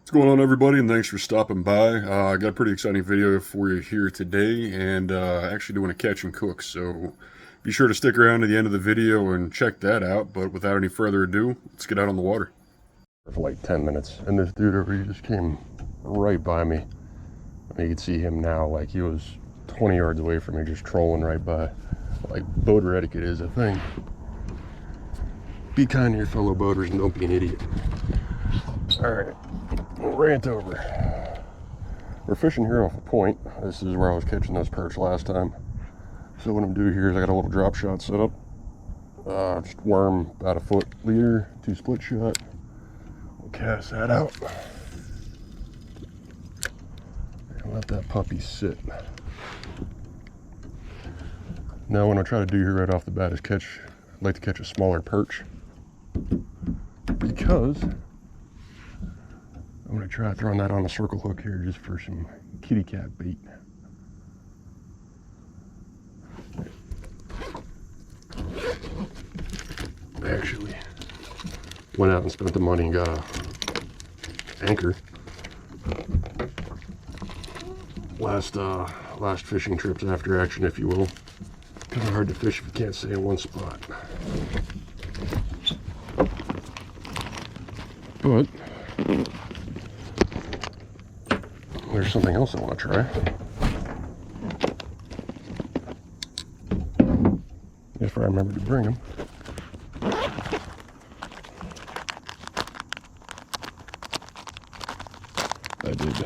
What's going on, everybody, and thanks for stopping by. I got a pretty exciting video for you here today, and actually doing a catch and cook, so be sure to stick around to the end of the video and check that out. But without any further ado, let's get out on the water. For like 10 minutes, and this dude over here just came right by me. You can see him now, like he was 20 yards away from me, just trolling right by. Like boater etiquette is a thing. Be kind to your fellow boaters and don't be an idiot. Alright, rant over. We're fishing here off a point. This is where I was catching those perch last time. So what I'm doing here is I got a little drop shot set up. Just worm about a foot leader, 2 split shot. We'll cast that out. And let that puppy sit. Now what I try to do here right off the bat is I'd like to catch a smaller perch. Because I'm going to try throwing that on a circle hook here just for some kitty cat bait. I actually went out and spent the money and got a anchor. Last fishing trips after action, if you will. Kind of hard to fish if you can't stay in one spot. But there's something else I want to try. If I remember to bring them. I did.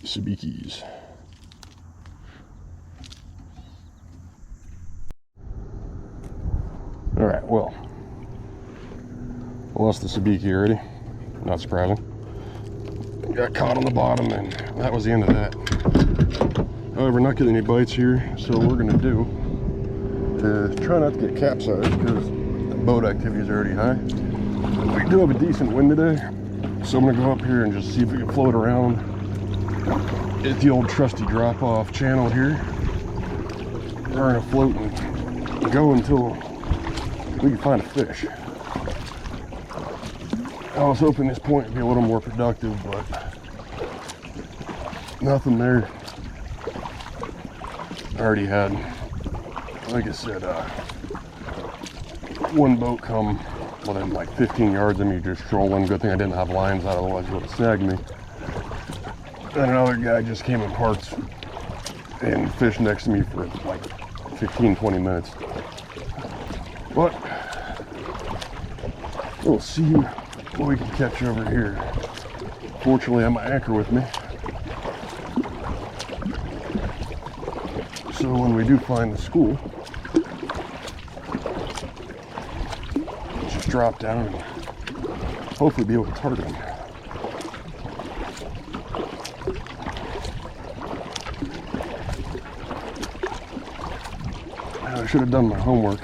Sabikis. Alright, well, I lost the sabiki already. Not surprising. Got caught on the bottom, and that was the end of that. However, not getting any bites here, so what we're going to do is try not to get capsized because the boat activity is already high. We do have a decent wind today, so I'm going to go up here and just see if we can float around at the old trusty drop-off channel here. We're going to float and go until we can find a fish. I was hoping this point would be a little more productive, but nothing there. I already had, like I said, one boat come within like 15 yards of me just trolling. Good thing I didn't have lines out, otherwise it would have snagged me. And another guy just came and parked and fished next to me for like 15-20 minutes. But we'll see what we can catch over here. Fortunately, I have my anchor with me. So when we do find the school, just drop down and hopefully be able to target them. I should have done my homework.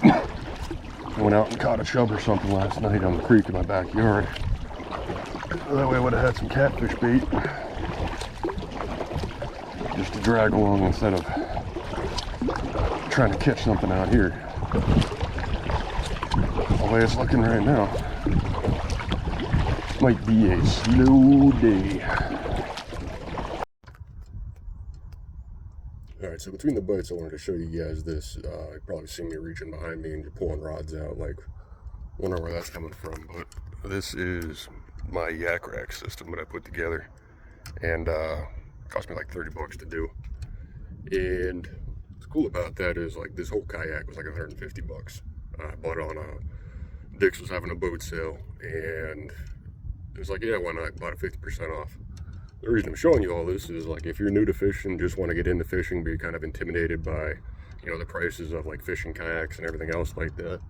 I went out and caught a chub or something last night on the creek in my backyard. That way I would have had some catfish bait just to drag along instead of trying to catch something out here. The way it's looking right now, might be a slow day. Alright, so between the bites I wanted to show you guys this. You've probably seen me reaching behind me and just pulling rods out, like, wonder where that's coming from. But this is my yak rack system that I put together, and cost me like 30 bucks to do. And what's cool about that is, like, this whole kayak was like 150 bucks. I bought it on Dick's was having a boat sale, and it was like, yeah, why not? Bought it 50% off. The reason I'm showing you all this is, like, if you're new to fishing, just want to get into fishing, but you're kind of intimidated by, you know, the prices of like fishing kayaks and everything else like that.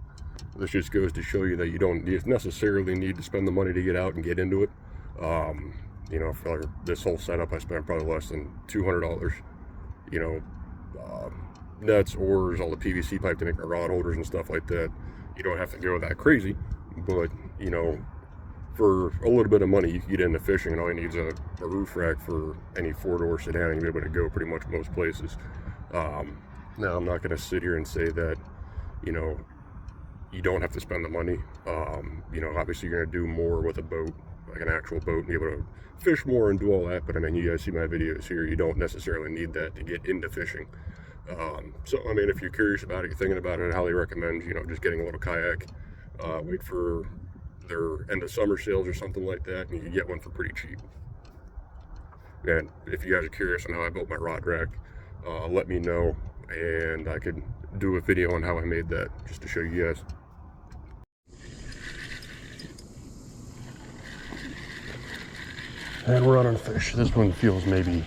This just goes to show you that you don't necessarily need to spend the money to get out and get into it. You know, for this whole setup, I spent probably less than $200. You know, nets, oars, all the PVC pipe to make our rod holders and stuff like that. You don't have to go that crazy, but, you know, for a little bit of money, you can get into fishing, and all you need is a roof rack for any four-door sedan, and you'll be able to go pretty much most places. Now, I'm not going to sit here and say that, you know, you don't have to spend the money. You know, obviously you're going to do more with a boat, like an actual boat, and be able to fish more and do all that. But I mean, you guys see my videos here, you don't necessarily need that to get into fishing. So I mean, if you're curious about it, you're thinking about it, I highly recommend, you know, just getting a little kayak. Wait for their end of summer sales or something like that, and you can get one for pretty cheap. And if you guys are curious on how I built my rod rack, let me know, and I could do a video on how I made that, just to show you guys. And we're out on fish. This one feels maybe,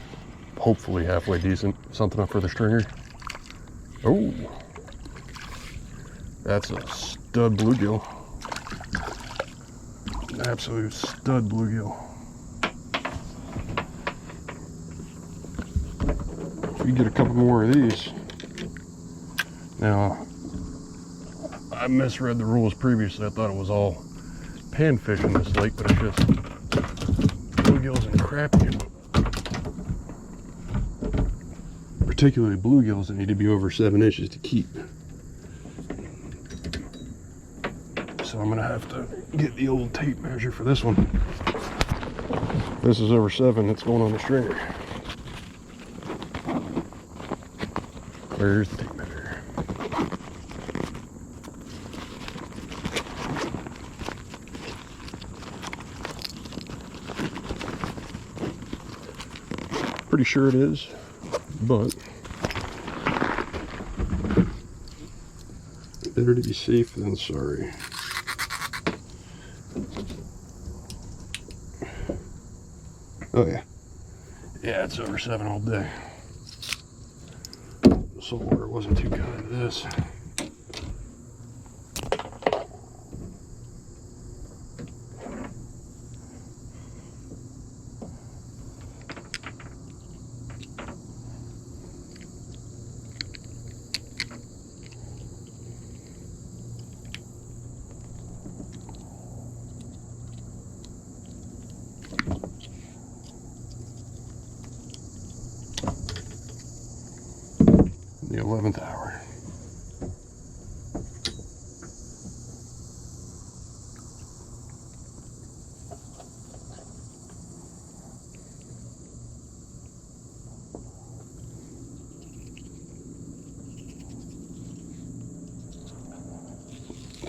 hopefully halfway decent. Something up for the stringer. Oh, that's a stud bluegill. Absolute stud bluegill. If we get a couple more of these. Now, I misread the rules previously. I thought it was all panfish in this lake, but it's just bluegills and crappie. Particularly bluegills that need to be over 7 inches to keep. So I'm gonna have to get the old tape measure for this one. This is over 7, it's going on the stringer. Where's the tape measure? Pretty sure it is, but better to be safe than sorry. Oh yeah. Yeah, it's over 7 all day. The salt water wasn't too kind to this. The 11th hour.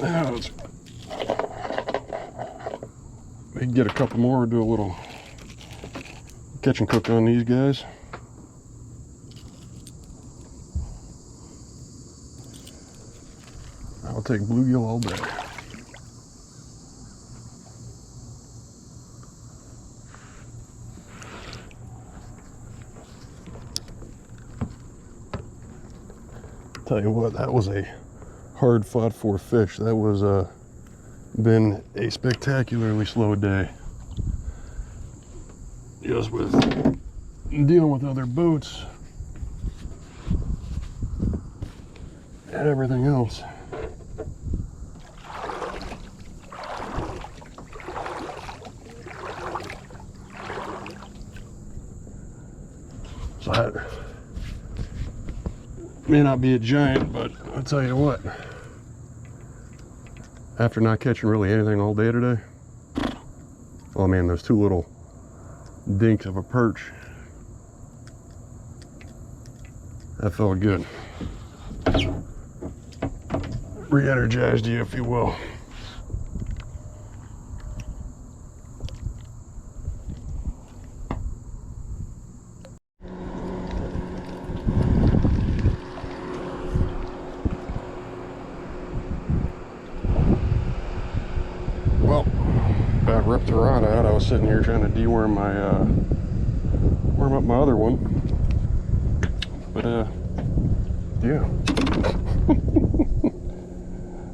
Now let's maybe get a couple more, do a little catch and cook on these guys. I'll take bluegill all day. Tell you what, that was a hard fought for fish. That was been a spectacularly slow day. Just with dealing with other boats and everything else. So that may not be a giant, but I'll tell you what, after not catching really anything all day today, oh man, those two little dinks of a perch, that felt good. Re-energized you, if you will. Well, about ripped the rod out. I was sitting here trying to deworm my worm up my other one, but yeah.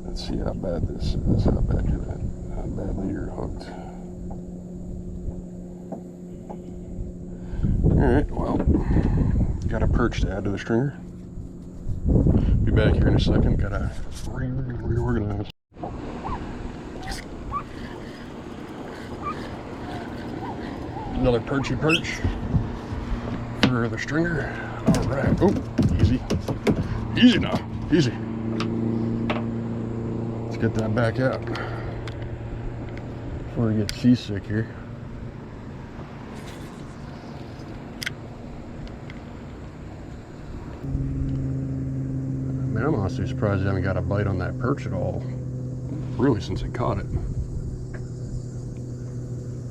Let's see how bad this is. How badly you're hooked. All right. Well, got a perch to add to the stringer. Be back here in a second. Gotta reorganize. Another perchy perch for the stringer. All right. Oh, easy. Easy now. Easy. Let's get that back out before we get seasick here. Man, I'm honestly surprised I haven't got a bite on that perch at all. Really, since I caught it.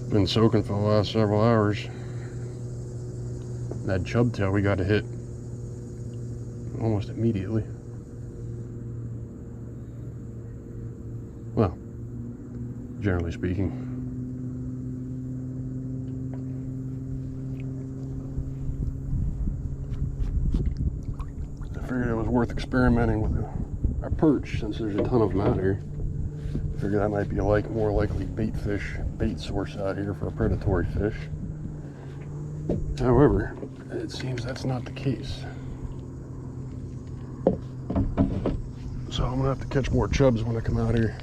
Been soaking for the last several hours. That chub tail we got to hit almost immediately. Well, generally speaking. I figured it was worth experimenting with a perch since there's a ton of them out here. Figured that might be a more likely bait source out here for a predatory fish. However, it seems that's not the case. So I'm gonna have to catch more chubs when I come out here.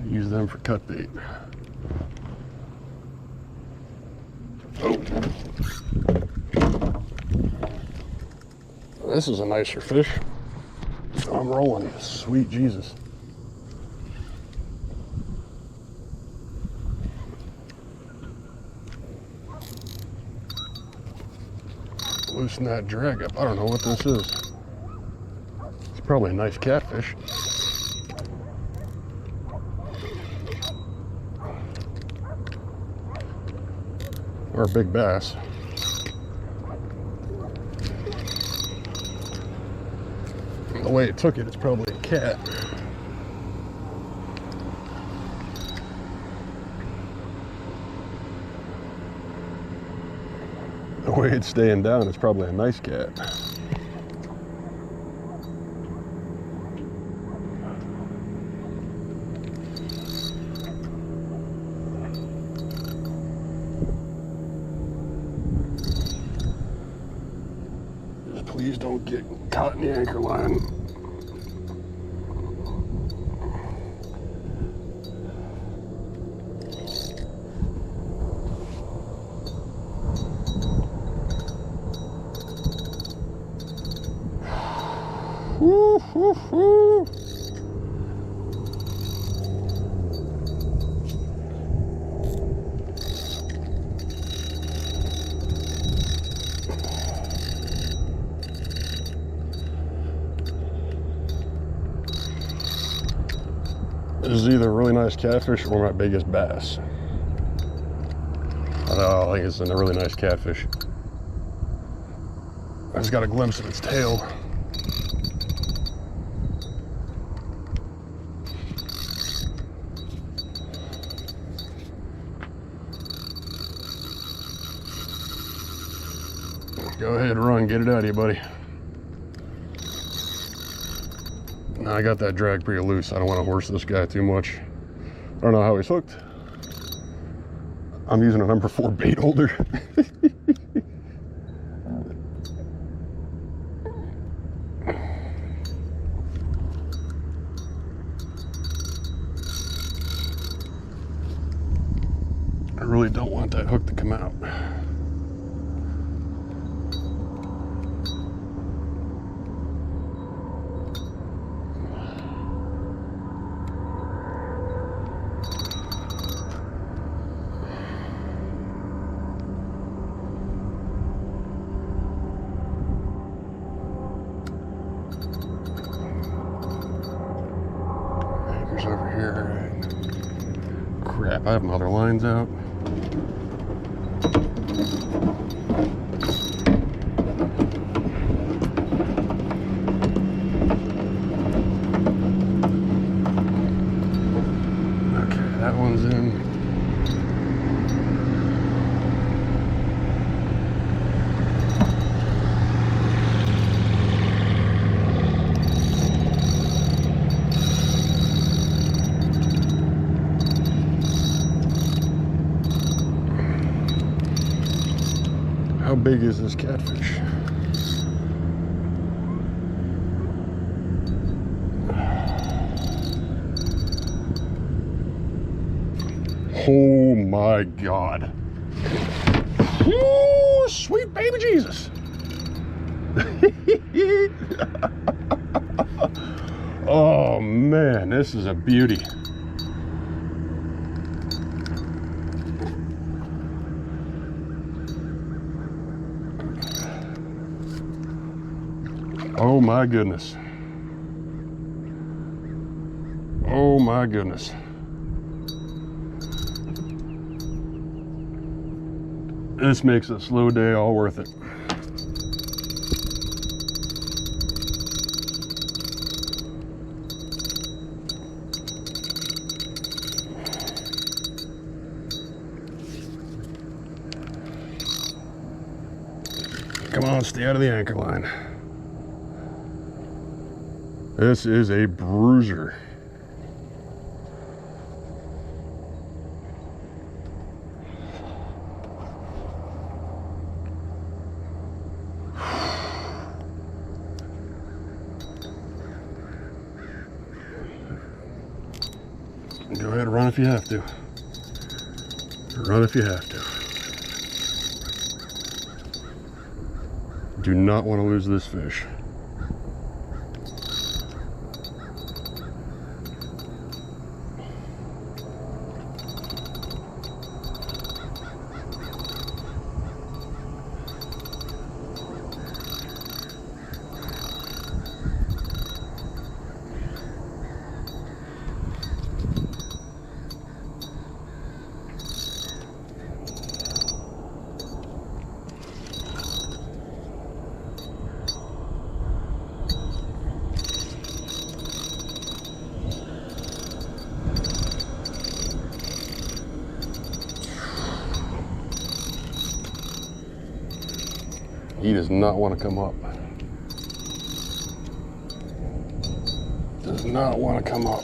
Use them for cut bait. Oh. This is a nicer fish. I'm rolling. Sweet Jesus. Loosen that drag up. I don't know what this is. It's probably a nice catfish. Or a big bass. The way it took it, it's probably a cat. The way it's staying down, it's probably a nice cat. Just please don't get caught in the anchor line. Woo, woo, woo. This is either a really nice catfish or my biggest bass. I think it's a really nice catfish. I just got a glimpse of its tail. Go ahead, run, get it out of you, buddy. Now I got that drag pretty loose. I don't want to horse this guy too much. I don't know how he's hooked. I'm using a number 4 bait holder. I really don't want that hook to come out. Over here. Crap, I have my other lines out. Okay, that one's in. How big is this catfish? Oh my God. Ooh, sweet baby Jesus. Oh man, this is a beauty. Oh my goodness. Oh my goodness. This makes a slow day all worth it. Come on, stay out of the anchor line. This is a bruiser. Go ahead, run if you have to. Run if you have to. Do not want to lose this fish. He does not want to come up. Does not want to come up.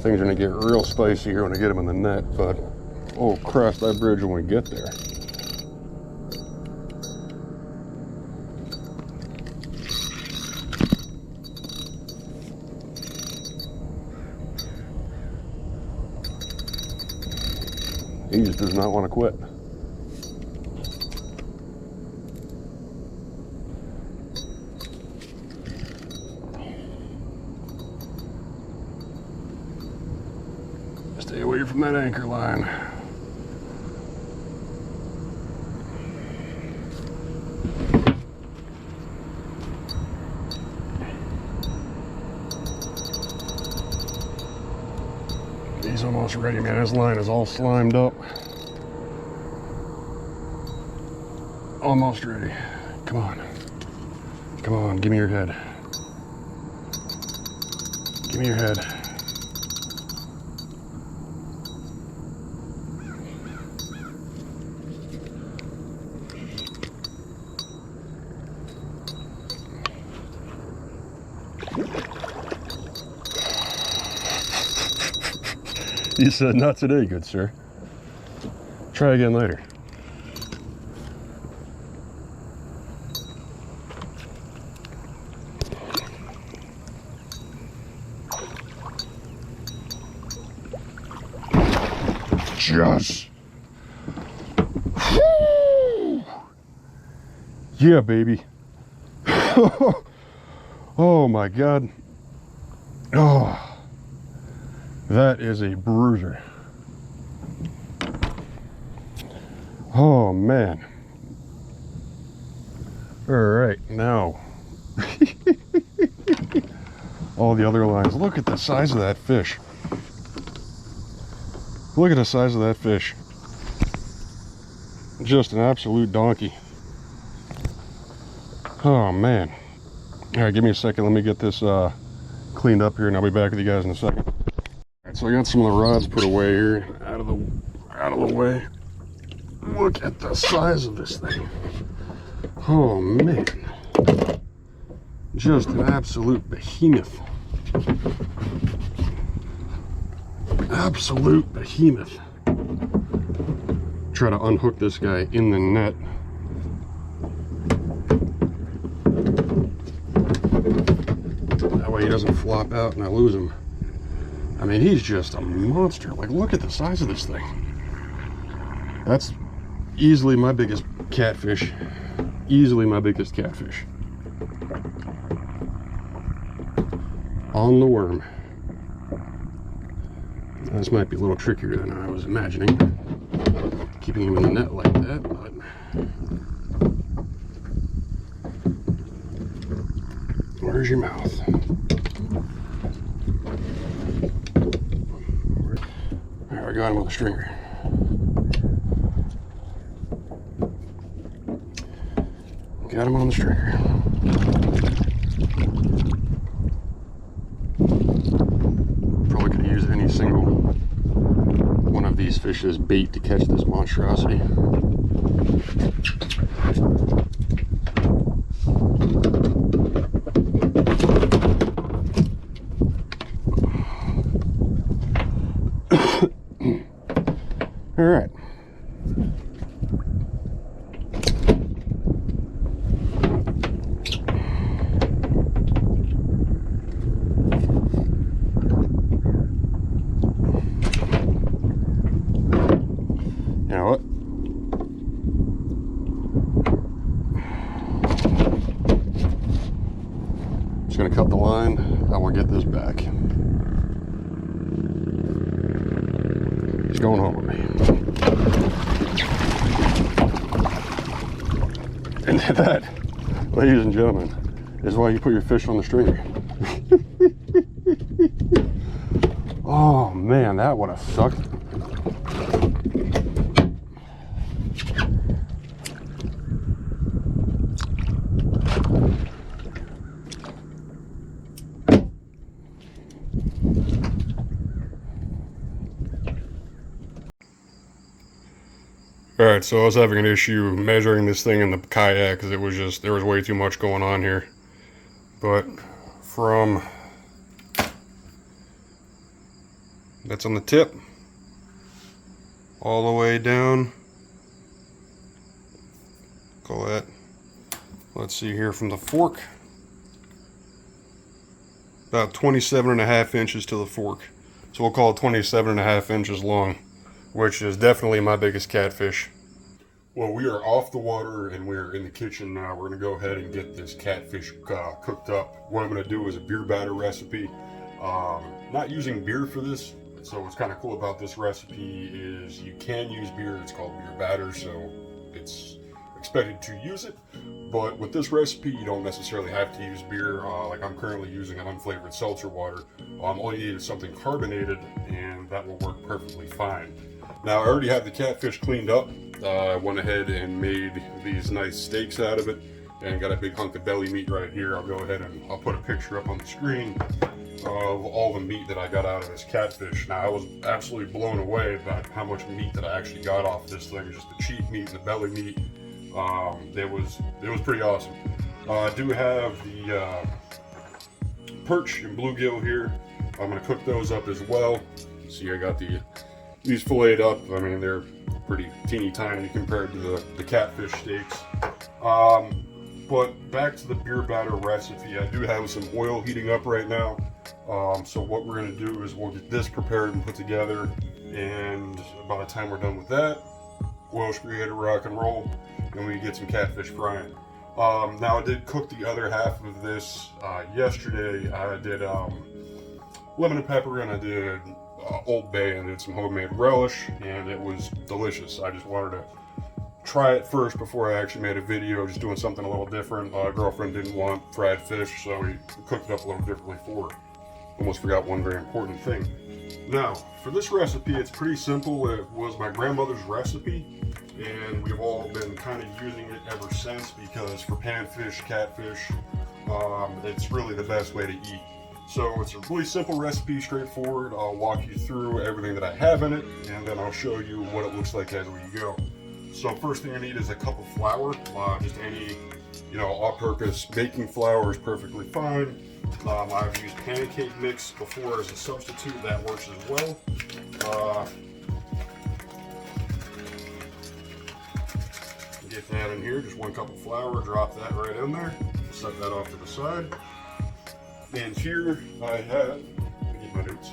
Things are going to get real spicy here when I get them in the net, but oh, cross that bridge when we get there. He just does not want to quit. Stay away from that anchor line. He's almost ready, man. His line is all slimed up. Almost ready. Come on. Come on, give me your head. Give me your head. You said, not today, good sir. Try again later. Yes. Yeah, baby. Oh my God. Oh. That is a bruiser. Oh man. All right, now. All the other lines. Look at the size of that fish. Look at the size of that fish. Just an absolute donkey. Oh man. All right, give me a second. Let me get this cleaned up here, and I'll be back with you guys in a second. All right, so I got some of the rods put away here, out of the way. Look at the size of this thing. Oh man, just an absolute behemoth. Absolute behemoth. Try to unhook this guy in the net. That way he doesn't flop out and I lose him. I mean, he's just a monster. Like, look at the size of this thing. That's easily my biggest catfish. Easily my biggest catfish. On the worm. This might be a little trickier than I was imagining, keeping him in the net like that, but where's your mouth? There, I got him with a stringer. Got him on the stringer. Probably could have used any single one of these fish as bait to catch this monstrosity. All right. You know what? Just gonna cut the line. I want to get this back. He's going home with me. And that, ladies and gentlemen, is why you put your fish on the stringer. Oh man, that would have sucked. Alright, so I was having an issue measuring this thing in the kayak because it was just, there was way too much going on here. But from, that's on the tip, all the way down, call that, let's see here, from the fork, about 27.5 inches to the fork. So we'll call it 27.5 inches long, which is definitely my biggest catfish. Well, we are off the water and we're in the kitchen now. We're gonna go ahead and get this catfish cooked up. What I'm gonna do is a beer batter recipe. Not using beer for this, so what's kind of cool about this recipe is you can use beer. It's called beer batter, so it's expected to use it. But with this recipe, you don't necessarily have to use beer. Like I'm currently using an unflavored seltzer water. All you need is something carbonated, and that will work perfectly fine. Now, I already have the catfish cleaned up. I went ahead and made these nice steaks out of it, and got a big hunk of belly meat right here. I'll go ahead and I'll put a picture up on the screen of all the meat that I got out of this catfish. Now, I was absolutely blown away by how much meat that I actually got off this thing. Just the cheek meat and the belly meat. It was pretty awesome. I do have the perch and bluegill here. I'm gonna cook those up as well. See, I got these filleted up. I mean, they're pretty teeny tiny compared to the catfish steaks. But back to the beer batter recipe. I do have some oil heating up right now. So what we're gonna do is we'll get this prepared and put together, and by the time we're done with that, oil's ready to rock and roll, and we get some catfish frying. Now I did cook the other half of this yesterday. I did lemon and pepper, and I did Old Bay, and did some homemade relish, and it was delicious. I just wanted to try it first before I actually made a video, just doing something a little different. My girlfriend didn't want fried fish, so we cooked it up a little differently for her. Almost forgot one very important thing. Now, for this recipe, it's pretty simple. It was my grandmother's recipe, and we've all been kind of using it ever since because for panfish, catfish, it's really the best way to eat. So it's a really simple recipe, straightforward. I'll walk you through everything that I have in it, and then I'll show you what it looks like as we go. So first thing I need is a cup of flour, just any, all-purpose baking flour is perfectly fine. I've used pancake mix before as a substitute, that works as well. Get that in here, just 1 cup of flour, drop that right in there, set that off to the side. And here I have, let me get my notes.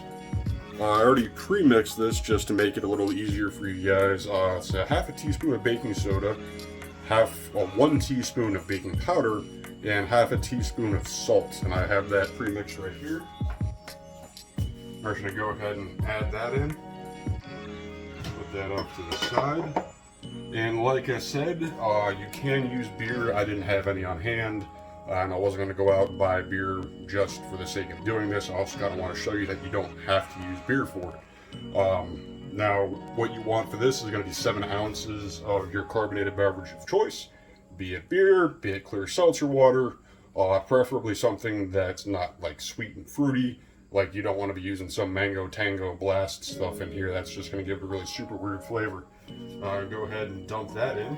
I already pre-mixed this just to make it a little easier for you guys. It's a half a teaspoon of baking soda, 1 teaspoon of baking powder, and half a teaspoon of salt. And I have that pre-mixed right here. I'm just gonna go ahead and add that in. Put that off to the side. And like I said, you can use beer. I didn't have any on hand. And I wasn't going to go out and buy beer just for the sake of doing this. I also kind of want to show you that you don't have to use beer for it. Now, what you want for this is going to be 7 ounces of your carbonated beverage of choice, be it beer, be it clear seltzer water, preferably something that's not like sweet and fruity. Like you don't want to be using some mango tango blast stuff in here. That's just going to give it a really super weird flavor. Go ahead and dump that in.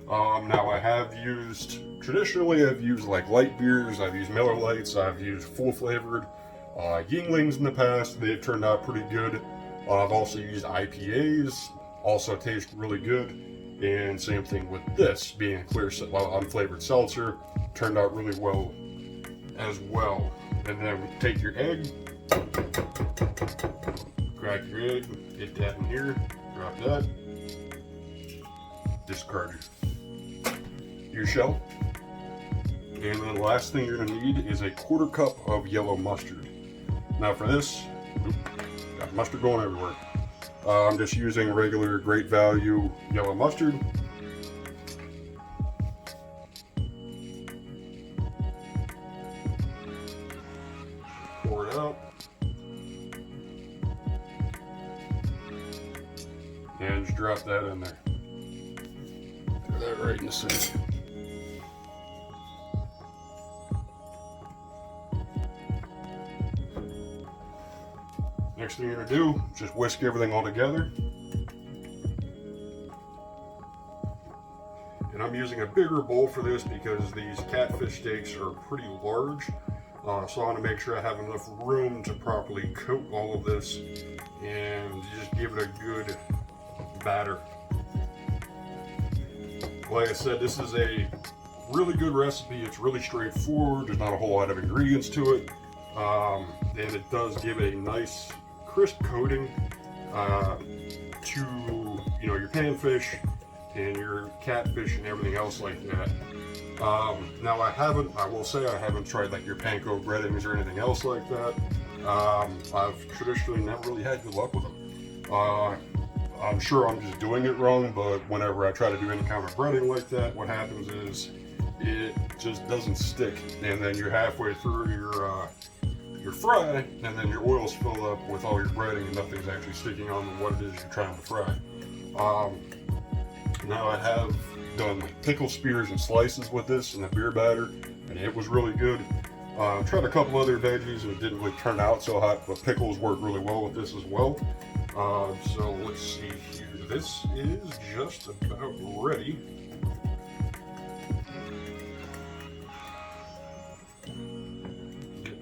Now I have used, traditionally I've used like light beers, I've used Miller Lights, I've used full flavored Yinglings in the past. They've turned out pretty good. I've also used IPAs, also taste really good. And same thing with this, being a clear, unflavored seltzer, turned out really well as well. And then take your egg, crack your egg, get that in here, drop that, discard your shell. And then the last thing you're going to need is a 1/4 cup of yellow mustard. Now for this, got mustard going everywhere. I'm just using regular Great Value yellow mustard. Pour it out. And just drop that in there. Throw that right in the sink. Next thing you're going to do, just whisk everything all together. And I'm using a bigger bowl for this because these catfish steaks are pretty large. So I want to make sure I have enough room to properly coat all of this and just give it a good batter. Like I said, this is a really good recipe. It's really straightforward. There's not a whole lot of ingredients to it. And it does give a nice crisp coating to your panfish and your catfish and everything else like that. Now I will say I haven't tried like your panko breadings or anything else like that. I've traditionally never really had good luck with them. I'm sure I'm just doing it wrong, but whenever I try to do any kind of breading like that, what happens is it just doesn't stick, and then you're halfway through your fry, and then your oil's filled up with all your breading and nothing's actually sticking on what it is you're trying to fry. Now I have done like pickle spears and slices with this in the beer batter, and it was really good. Tried a couple other veggies and it didn't really turn out so hot, but pickles work really well with this as well. So let's see here. This is just about ready.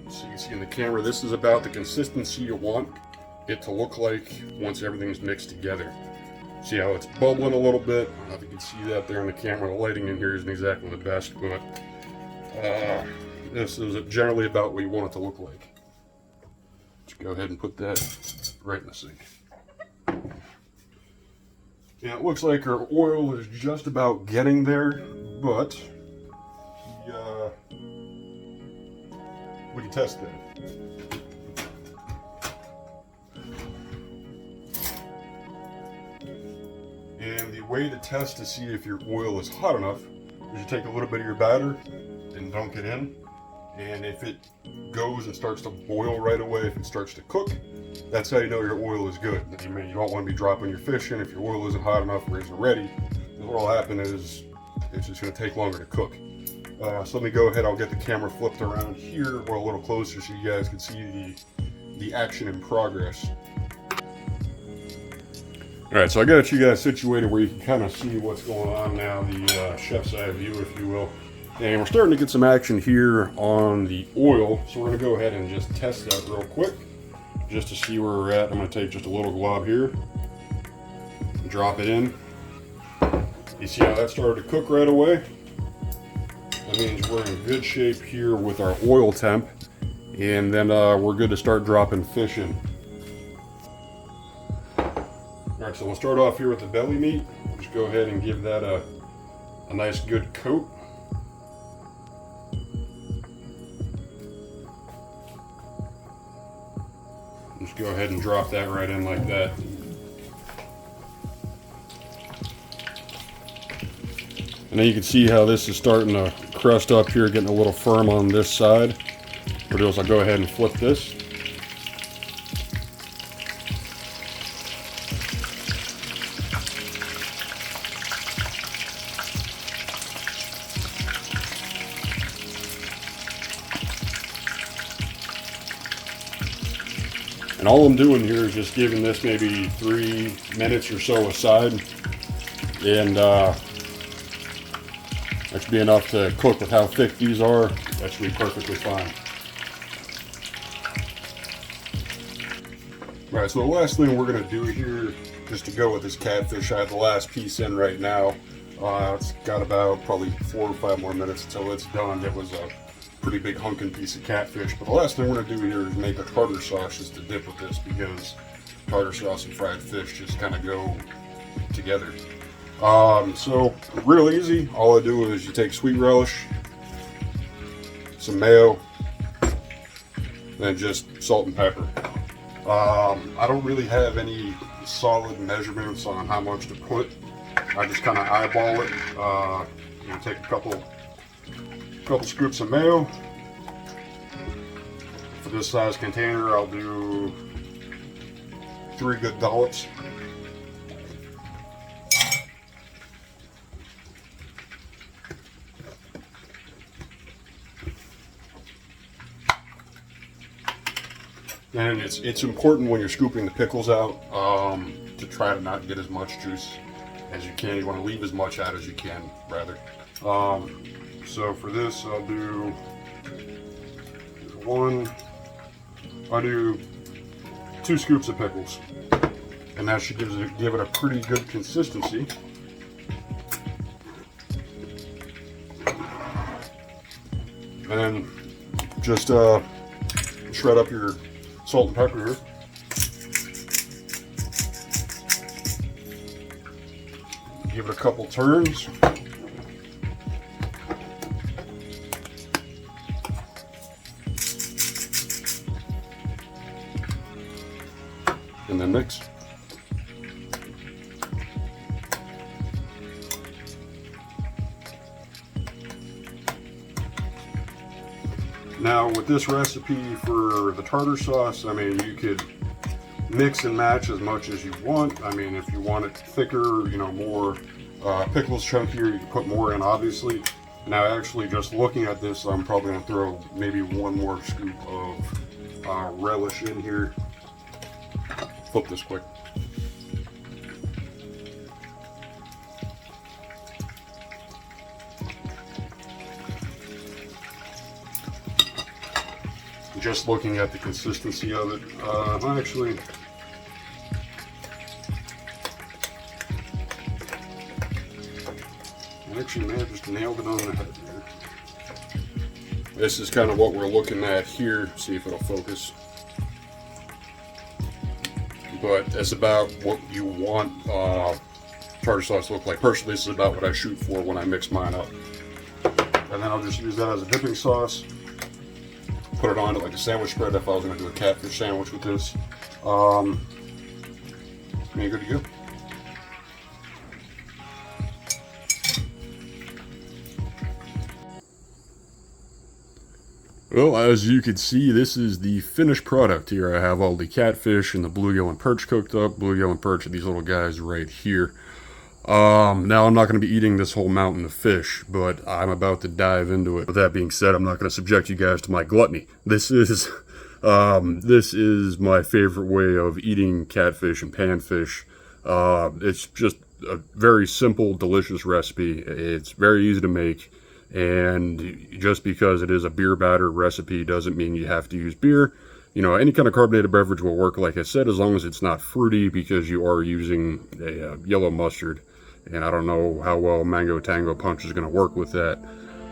So you can see in the camera, this is about the consistency you want it to look like once everything's mixed together. See how it's bubbling a little bit? I don't know if you can see that there on the camera. The lighting in here isn't exactly the best, but this is generally about what you want it to look like. Let's go ahead and put that right in the sink. Yeah, it looks like our oil is just about getting there, but we can test that. And the way to test to see if your oil is hot enough is you take a little bit of your batter and dunk it in, And if it goes and starts to boil right away, if it starts to cook, that's how you know your oil is good. You don't want to be dropping your fish in if your oil isn't hot enough or isn't ready. What will happen is it's just going to take longer to cook. So let me go ahead, I'll get the camera flipped around here or a little closer so you guys can see the action in progress. Alright, so I got you guys situated where you can kind of see what's going on now, the chef's eye view, if you will. And we're starting to get some action here on the oil, so we're going to go ahead and just test that real quick, just to see where we're at. I'm going to take just a little glob here, drop it in. You see how that started to cook right away? That means we're in good shape here with our oil temp, and then we're good to start dropping fish in. Alright, so we'll start off here with the belly meat. Just go ahead and give that a nice good coat. Just go ahead and drop that right in like that. And then you can see how this is starting to crust up here, getting a little firm on this side. What I'll do is I'll go ahead and flip this. And all I'm doing here is just giving this maybe 3 minutes or so aside, and that should be enough to cook. With how thick these are, that should be perfectly fine. Alright, so the last thing we're going to do here, just to go with this catfish, I have the last piece in right now. It's got about probably 4 or 5 more minutes until it's done. It was a pretty big hunking piece of catfish. But the last thing we're going to do here is make a tartar sauce just to dip with this, because tartar sauce and fried fish just kind of go together. So real easy. All I do is you take sweet relish, some mayo, and just salt and pepper. I don't really have any solid measurements on how much to put. I just kind of eyeball it. Take a couple scoops of mayo. For this size container, I'll do 3 good dollops. And it's important when you're scooping the pickles out to try to not get as much juice as you can. You want to leave as much out as you can, rather. So for this, I'll do 2 scoops of pickles, and that should give it a pretty good consistency. And then just shred up your salt and pepper here. Give it a couple turns. And then mix. Now with this recipe for the tartar sauce, I mean, you could mix and match as much as you want. I mean, if you want it thicker, more pickles chunkier, you can put more in, obviously. Now actually, just looking at this, I'm probably going to throw maybe 1 more scoop of relish in here. Flip this quick. Just looking at the consistency of it, I actually may have just nailed it on the head there. This is kind of what we're looking at here. See if it'll focus. But that's about what you want tartar sauce to look like. Personally, this is about what I shoot for when I mix mine up. And then I'll just use that as a dipping sauce. Put it on it like a sandwich spread if I was going to do a catfish sandwich with this. Good to go. Well, as you can see, this is the finished product here. I have all the catfish and the bluegill and perch cooked up. Bluegill and perch are these little guys right here. Now I'm not going to be eating this whole mountain of fish, but I'm about to dive into it. With that being said, I'm not going to subject you guys to my gluttony. This is my favorite way of eating catfish and panfish. It's just a very simple, delicious recipe. It's very easy to make. And just because it is a beer batter recipe doesn't mean you have to use beer. You know, any kind of carbonated beverage will work, like I said, as long as it's not fruity, because you are using a yellow mustard. And I don't know how well Mango Tango Punch is going to work with that.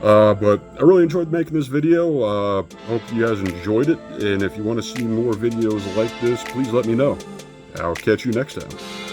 But I really enjoyed making this video. Hope you guys enjoyed it. And if you want to see more videos like this, please let me know. I'll catch you next time.